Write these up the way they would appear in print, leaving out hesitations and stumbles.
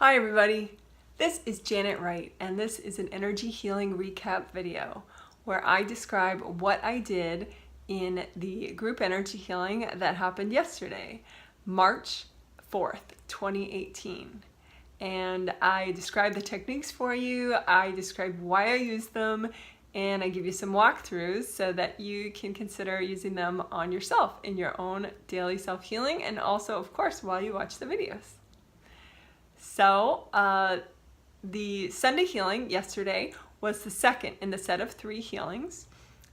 Hi everybody, this is Janet Wright and this is an energy healing recap video where I describe what I did in the group energy healing that happened yesterday, March 4th, 2018. And I describe the techniques for you, I describe why I use them, and I give you some walkthroughs so that you can consider using them on yourself in your own daily self-healing and also, of course, while you watch the videos. So the Sunday healing yesterday was the second in the set of 3 healings.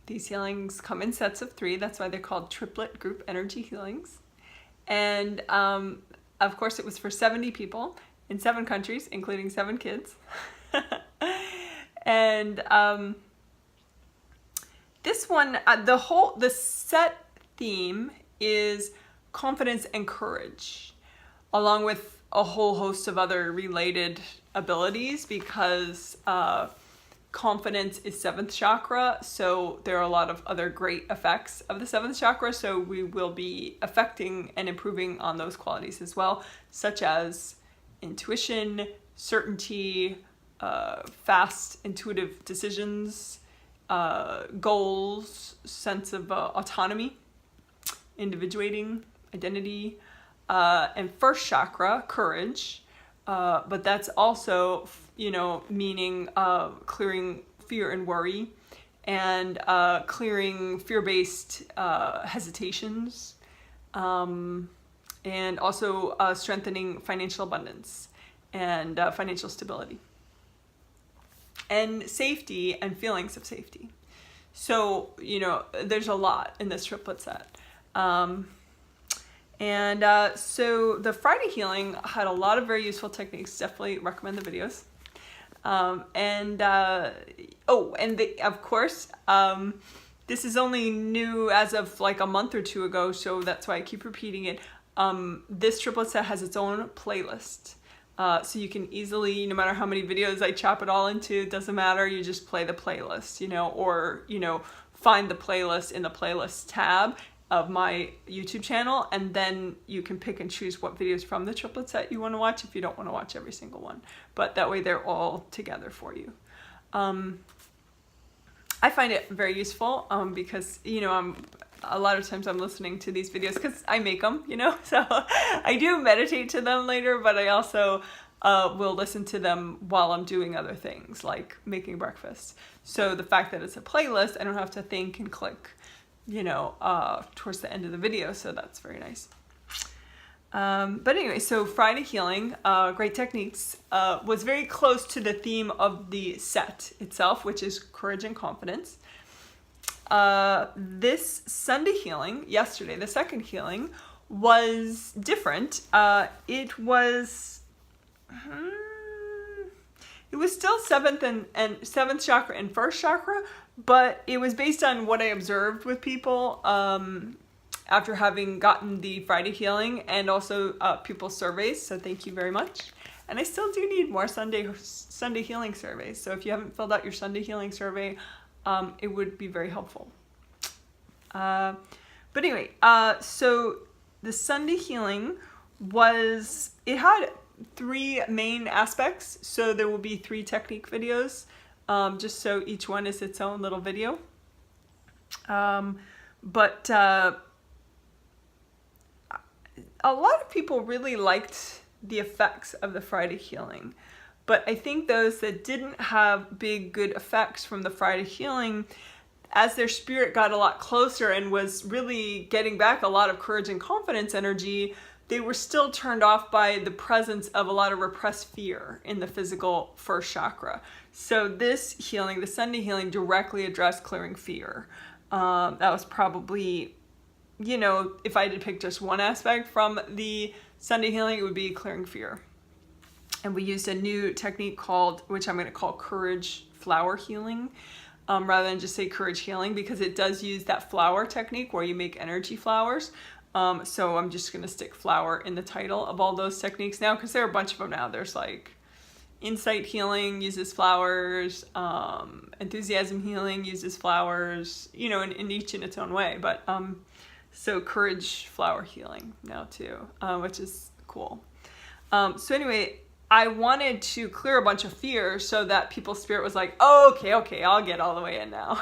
These healings come in sets of 3. That's why they're called triplet group energy healings. And of course it was for 70 people in 7 countries, including 7 kids. And this one, the set theme is confidence and courage, along with a whole host of other related abilities, because confidence is 7th chakra, so there are a lot of other great effects of the 7th chakra, so we will be affecting and improving on those qualities as well, such as intuition, certainty, fast intuitive decisions, goals, sense of autonomy, individuating, identity, and 1st chakra, courage, but that's also, meaning clearing fear and worry, and clearing fear-based hesitations, and also strengthening financial abundance and financial stability, and safety and feelings of safety. So, there's a lot in this triplet set. So the Friday healing had a lot of very useful techniques. Definitely recommend the videos. Of course, this is only new as of like a month or 2 ago, so that's why I keep repeating it. This triplet set has its own playlist. So you can easily, no matter how many videos I chop it all into, it doesn't matter, you just play the playlist, or, find the playlist in the playlist tab of my YouTube channel, and then you can pick and choose what videos from the triplet set you want to watch if you don't want to watch every single one. But that way they're all together for you. I find it very useful because, a lot of times I'm listening to these videos because I make them, so I do meditate to them later, but I also will listen to them while I'm doing other things like making breakfast. So the fact that it's a playlist, I don't have to think and click towards the end of the video, so that's very nice. But anyway, so Friday healing, great techniques, was very close to the theme of the set itself, which is courage and confidence. This Sunday healing, yesterday, the second healing, was different. It was still 7th chakra and 1st chakra, but it was based on what I observed with people after having gotten the Friday healing, and also people's surveys, so thank you very much. And I still do need more Sunday healing surveys, so if you haven't filled out your Sunday healing survey, it would be very helpful. But anyway, so the Sunday healing it had 3 main aspects, so there will be 3 technique videos, just so each one is its own little video. But a lot of people really liked the effects of the Friday healing, but I think those that didn't have big good effects from the Friday healing, as their spirit got a lot closer and was really getting back a lot of courage and confidence energy, they were still turned off by the presence of a lot of repressed fear in the physical 1st chakra. So this healing, the Sunday healing, directly addressed clearing fear. That was probably, if I had to pick just one aspect from the Sunday healing, it would be clearing fear. And we used a new technique which I'm going to call courage flower healing, rather than just say courage healing, because it does use that flower technique where you make energy flowers. So I'm just going to stick flower in the title of all those techniques now, because there are a bunch of them now. There's like insight healing uses flowers, enthusiasm healing uses flowers, in each in its own way. But so courage flower healing now too, which is cool. So anyway, I wanted to clear a bunch of fear so that people's spirit was like, oh, okay, I'll get all the way in now.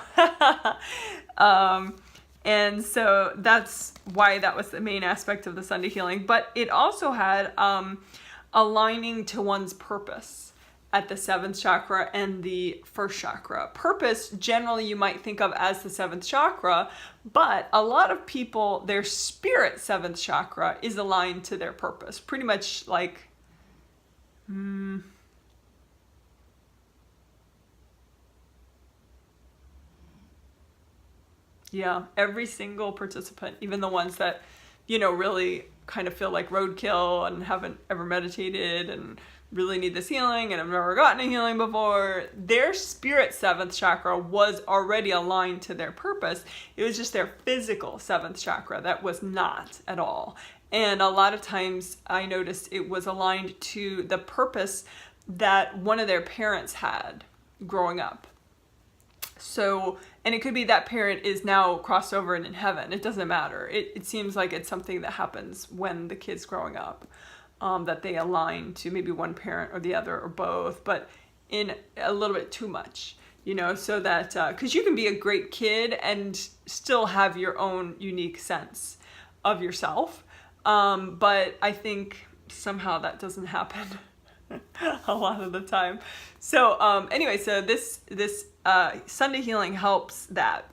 And so that's why that was the main aspect of the Sunday healing. But it also had aligning to one's purpose at the 7th chakra and the 1st chakra. Purpose, generally you might think of as the 7th chakra, but a lot of people, their spirit 7th chakra is aligned to their purpose. Pretty much like, yeah, every single participant, even the ones that, really kind of feel like roadkill and haven't ever meditated and really need this healing and have never gotten a healing before, their spirit 7th chakra was already aligned to their purpose. It was just their physical 7th chakra that was not at all. And a lot of times I noticed it was aligned to the purpose that one of their parents had growing up. So, and it could be that parent is now crossed over and in heaven. It doesn't matter. It seems like it's something that happens when the kid's growing up, that they align to maybe one parent or the other or both, but in a little bit too much, so that, because you can be a great kid and still have your own unique sense of yourself. But I think somehow that doesn't happen a lot of the time. So anyway, so this Sunday healing helps that.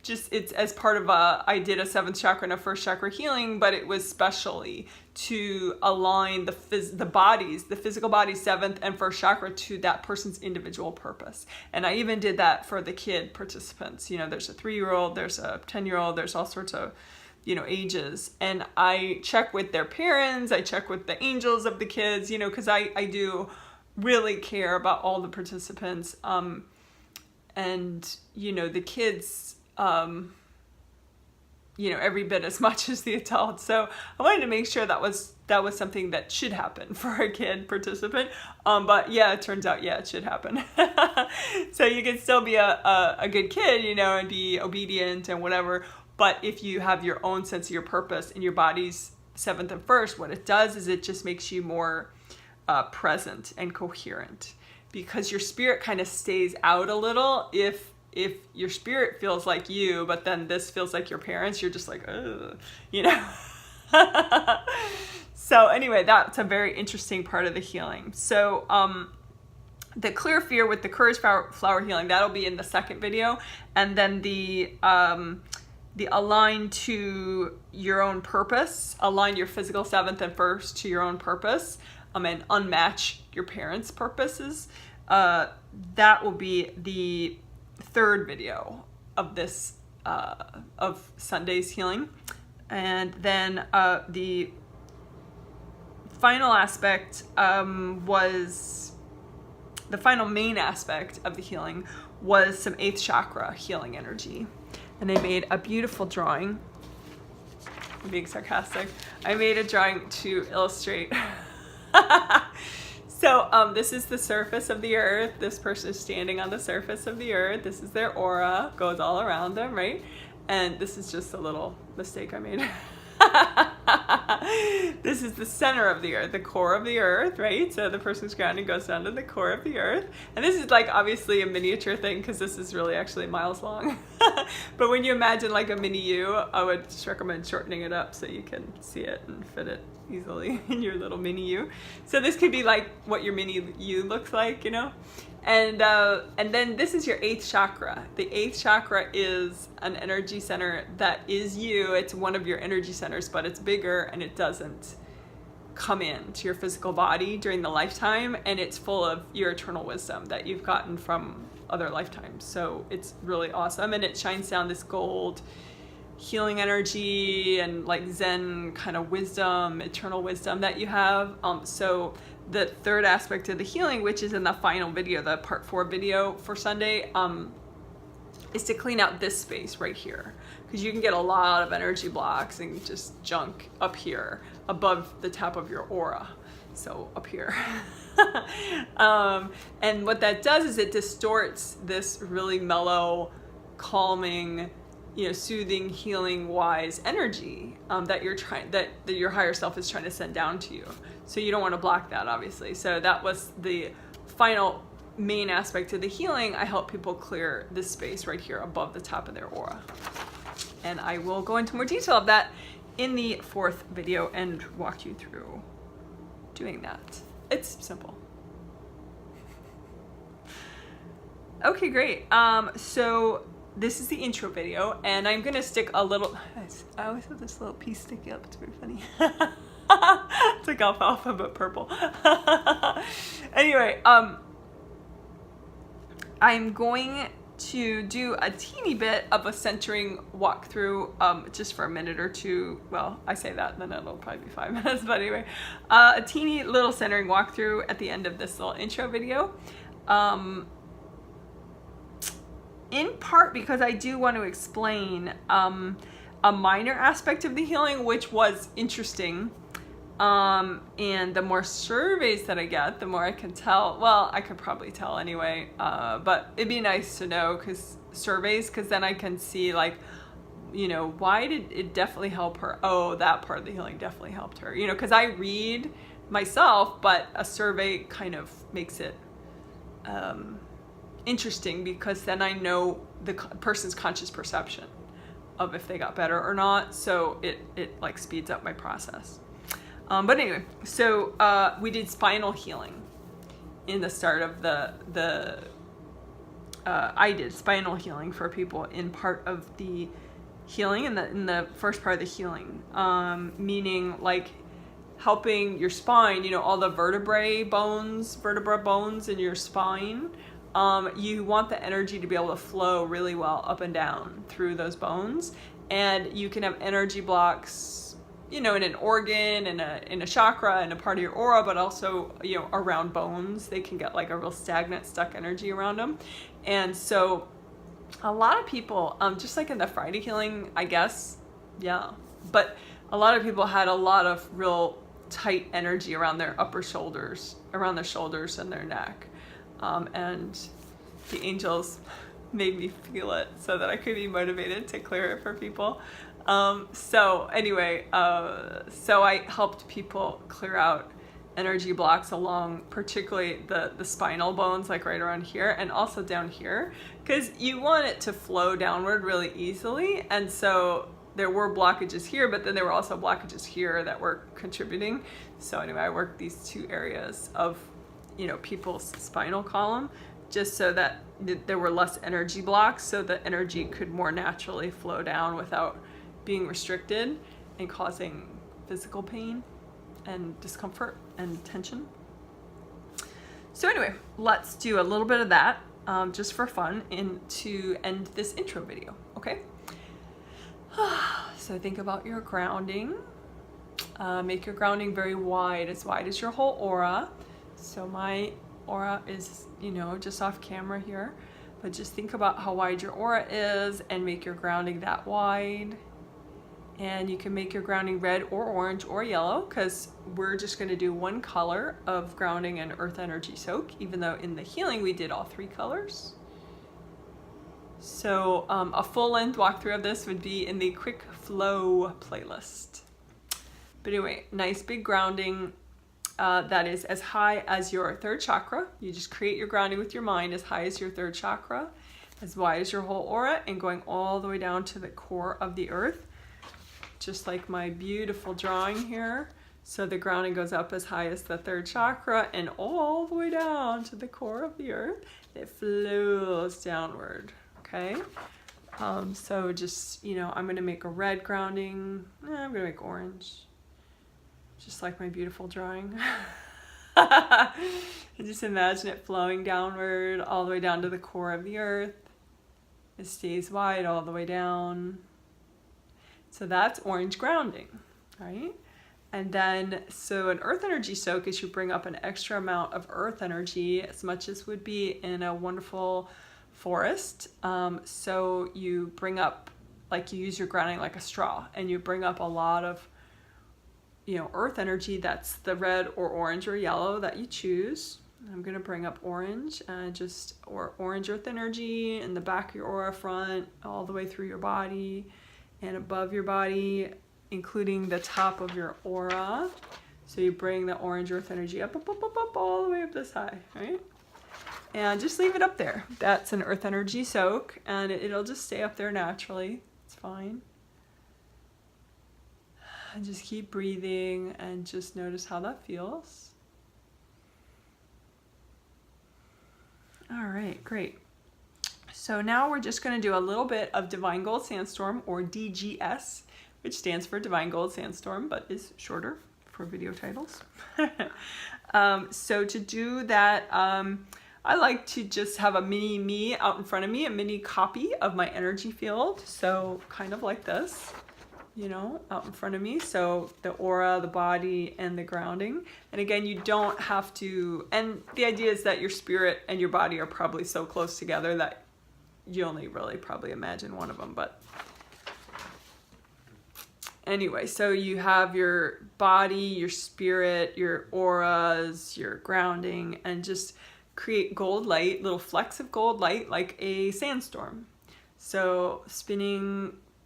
Just it's as part of I did a 7th chakra and a 1st chakra healing, but it was specially to align the physical bodies 7th and 1st chakra to that person's individual purpose. And I even did that for the kid participants. There's a 3-year-old, there's a 10-year-old, there's all sorts of ages, and I check with their parents, I check with the angels of the kids, because I do really care about all the participants, and the kids, every bit as much as the adults. So I wanted to make sure that was something that should happen for a kid participant. But yeah, it turns out, it should happen. So you can still be a good kid, and be obedient and whatever. But if you have your own sense of your purpose in your body's 7th and 1st, what it does is it just makes you more present and coherent, because your spirit kind of stays out a little. If your spirit feels like you, but then this feels like your parents, you're just like, ugh, So anyway, that's a very interesting part of the healing. So the clear fear with the courage flower healing, that'll be in the 2nd video. And then the align to your own purpose, align your physical 7th and 1st to your own purpose, and unmatch your parents' purposes. That will be the 3rd video of this, of Sunday's healing. And then the final aspect was, the final main aspect of the healing was some 8th chakra healing energy. And I made a beautiful drawing. I'm being sarcastic. I made a drawing to illustrate. So this is the surface of the earth. This person is standing on the surface of the earth. This is their aura, goes all around them, right? And this is just a little mistake I made. This is the center of the earth, the core of the earth, right? So the person's grounding goes down to the core of the earth. And this is like obviously a miniature thing, because this is really actually miles long. But when you imagine like a mini you, I would just recommend shortening it up so you can see it and fit it easily in your little mini you. So this could be like what your mini you looks like, And then this is your 8th chakra. The 8th chakra is an energy center that is you. It's one of your energy centers, but it's bigger and it doesn't come into your physical body during the lifetime. And it's full of your eternal wisdom that you've gotten from other lifetimes. So it's really awesome. And it shines down this gold healing energy and like Zen kind of wisdom, eternal wisdom that you have. So the 3rd aspect of the healing, which is in the final video, the part 4 video for Sunday, is to clean out this space right here, because you can get a lot of energy blocks and just junk up here above the top of your aura. So up here. And what that does is it distorts this really mellow, calming, soothing, healing, wise energy that that your higher self is trying to send down to you. So you don't want to block that, obviously. So that was the final main aspect of the healing. I help people clear this space right here above the top of their aura. And I will go into more detail of that in the 4th video and walk you through doing that. It's simple. Okay, great. So this is the intro video, and I'm gonna stick a little, I always have this little piece sticking up, it's very funny. It's like alfalfa but purple. Anyway, I'm going to do a teeny bit of a centering walkthrough, just for a minute or two. Well, I say that and then it'll probably be 5 minutes, but anyway, a teeny little centering walkthrough at the end of this little intro video. In part because I do want to explain a minor aspect of the healing, which was interesting. And the more surveys that I get, the more I can tell. Well, I could probably tell anyway, but it'd be nice to know because then I can see, like, why did it definitely help her? Oh, that part of the healing definitely helped her. Because I read myself, but a survey kind of makes it interesting, because then I know the person's conscious perception of if they got better or not. So it like speeds up my process. But anyway, so we did spinal healing in the start of I did spinal healing for people in part of the healing, in the first part of the healing, meaning like helping your spine, all the vertebra bones in your spine. You want the energy to be able to flow really well up and down through those bones, and you can have energy blocks, in an organ, in a chakra, in a part of your aura, but also, around bones. They can get like a real stagnant, stuck energy around them. And so a lot of people, just like in the Friday healing, I guess, yeah, but a lot of people had a lot of real tight energy around their upper shoulders, around their shoulders and their neck. And the angels made me feel it so that I could be motivated to clear it for people. So anyway, so I helped people clear out energy blocks along particularly the spinal bones, like right around here and also down here, because you want it to flow downward really easily. And so there were blockages here, but then there were also blockages here that were contributing. So anyway, I worked these two areas of people's spinal column, just so that there were less energy blocks, so the energy could more naturally flow down without being restricted and causing physical pain and discomfort and tension. So anyway, let's do a little bit of that, just for fun, and to end this intro video, okay? So think about your grounding. Make your grounding very wide as your whole aura. So my aura is, just off camera here, but just think about how wide your aura is and make your grounding that wide. And you can make your grounding red or orange or yellow, because we're just going to do one color of grounding and earth energy soak, even though in the healing we did all 3 colors. So a full-length walkthrough of this would be in the quick flow playlist. But anyway, nice big grounding. That is as high as your 3rd chakra. You just create your grounding with your mind as high as your 3rd chakra, as wide as your whole aura, and going all the way down to the core of the earth, just like my beautiful drawing here. So the grounding goes up as high as the 3rd chakra and all the way down to the core of the earth. It flows downward, okay? So just, I'm going to make a red grounding. I'm going to make orange. Just like my beautiful drawing. And just imagine it flowing downward all the way down to the core of the earth. It stays wide all the way down. So that's orange grounding, right? And then, so an earth energy soak is you bring up an extra amount of earth energy, as much as would be in a wonderful forest. So you bring up, like you use your grounding like a straw, and you bring up a lot of earth energy. That's the red or orange or yellow that you choose. I'm going to bring up orange, or orange earth energy in the back of your aura, front, all the way through your body and above your body, including the top of your aura. So you bring the orange earth energy up, all the way up this high, right? And just leave it up there. That's an earth energy soak, and it'll just stay up there naturally. It's fine. And just keep breathing and just notice how that feels. All right, great. So now we're just going to do a little bit of Divine Gold Sandstorm, or DGS, which stands for Divine Gold Sandstorm, but is shorter for video titles. So to do that, I like to just have a mini me out in front of me, a mini copy of my energy field. So kind of like this, you know, out in front of me. So the aura, the body, and the grounding. And again, you don't have to, and the idea is that your spirit and your body are probably so close together that you only really probably imagine one of them. But anyway, so you have your body, your spirit, your auras, your grounding, and just create gold light, little flecks of gold light, like a sandstorm. So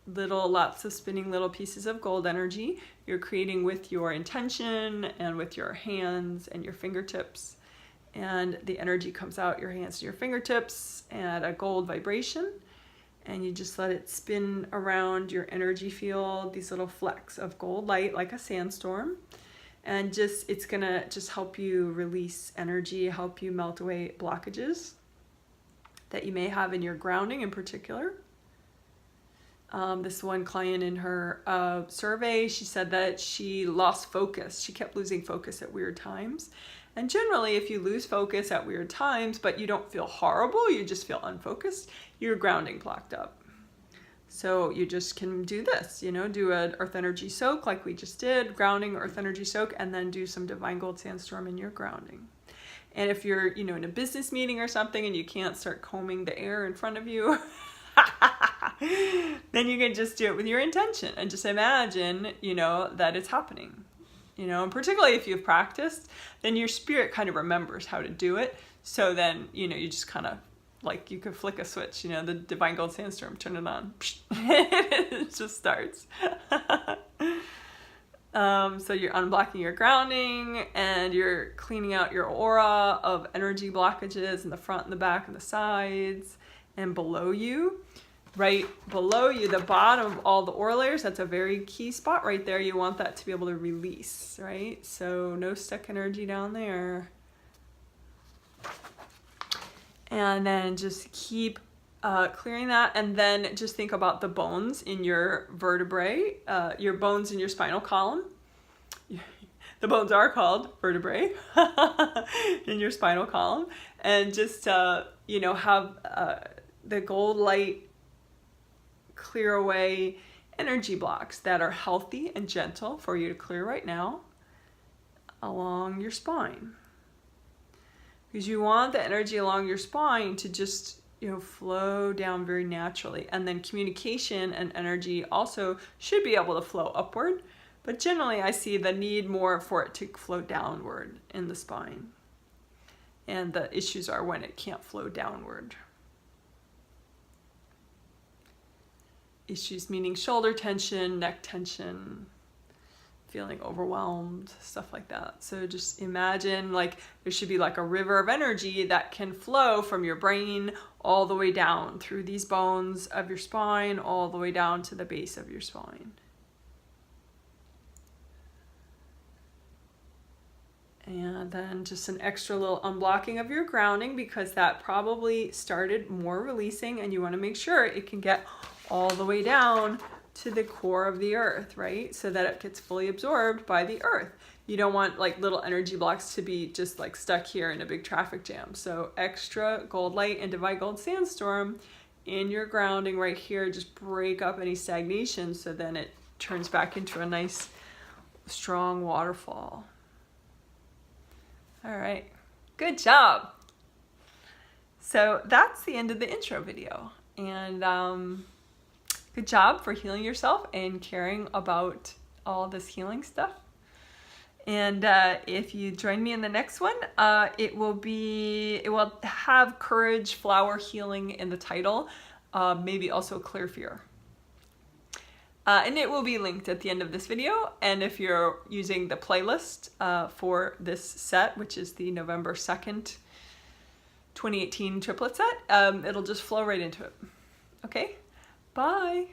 lots of spinning little pieces of gold energy you're creating with your intention and with your hands and your fingertips. And the energy comes out your hands and your fingertips at a gold vibration. And you just let it spin around your energy field, these little flecks of gold light, like a sandstorm. And it's gonna just help you release energy, help you melt away blockages that you may have in your grounding in particular. This one client in her survey, she said that she lost focus. She kept losing focus at weird times. And generally, if you lose focus at weird times, but you don't feel horrible, you just feel unfocused, your grounding blocked up. So you just can do this, you know, do an earth energy soak like we just did, grounding, earth energy soak, and then do some Divine Gold Sandstorm in your grounding. And if you're, you know, in a business meeting or something and you can't start combing the air in front of you, then you can just do it with your intention and just imagine, you know, that it's happening. You know, and particularly if you've practiced, then your spirit kind of remembers how to do it. So then, you know, you just kind of, like, you could flick a switch, you know, the Divine Gold Sandstorm, turn it on. It just starts. So you're unblocking your grounding and you're cleaning out your aura of energy blockages in the front and the back and the sides and below you. Right below you, the bottom of all the aura layers, that's a very key spot right there. You want that to be able to release, right? So no stuck energy down there. And then just keep clearing that, and then just think about the bones in your vertebrae, your bones in your spinal column. The bones are called vertebrae in your spinal column. And just, you know, have the gold light clear away energy blocks that are healthy and gentle for you to clear right now along your spine. Because you want the energy along your spine to just, you know, flow down very naturally. And then communication and energy also should be able to flow upward. But generally, I see the need more for it to flow downward in the spine. And the issues are when it can't flow downward. Issues meaning shoulder tension, neck tension, feeling overwhelmed, stuff like that. So just imagine like there should be like a river of energy that can flow from your brain all the way down through these bones of your spine, all the way down to the base of your spine. And then just an extra little unblocking of your grounding, because that probably started more releasing, and you want to make sure it can get all the way down to the core of the earth, right? So that it gets fully absorbed by the earth. You don't want like little energy blocks to be just like stuck here in a big traffic jam. So extra gold light and Divine Gold Sandstorm in your grounding right here, just break up any stagnation, so then it turns back into a nice strong waterfall. All right, good job. So that's the end of the intro video. And good job for healing yourself and caring about all this healing stuff. And if you join me in the next one, it will have Courage, Flower Healing in the title, maybe also Clear Fear. And it will be linked at the end of this video. And if you're using the playlist for this set, which is the November 2nd, 2018 triplet set, it'll just flow right into it. Okay, bye.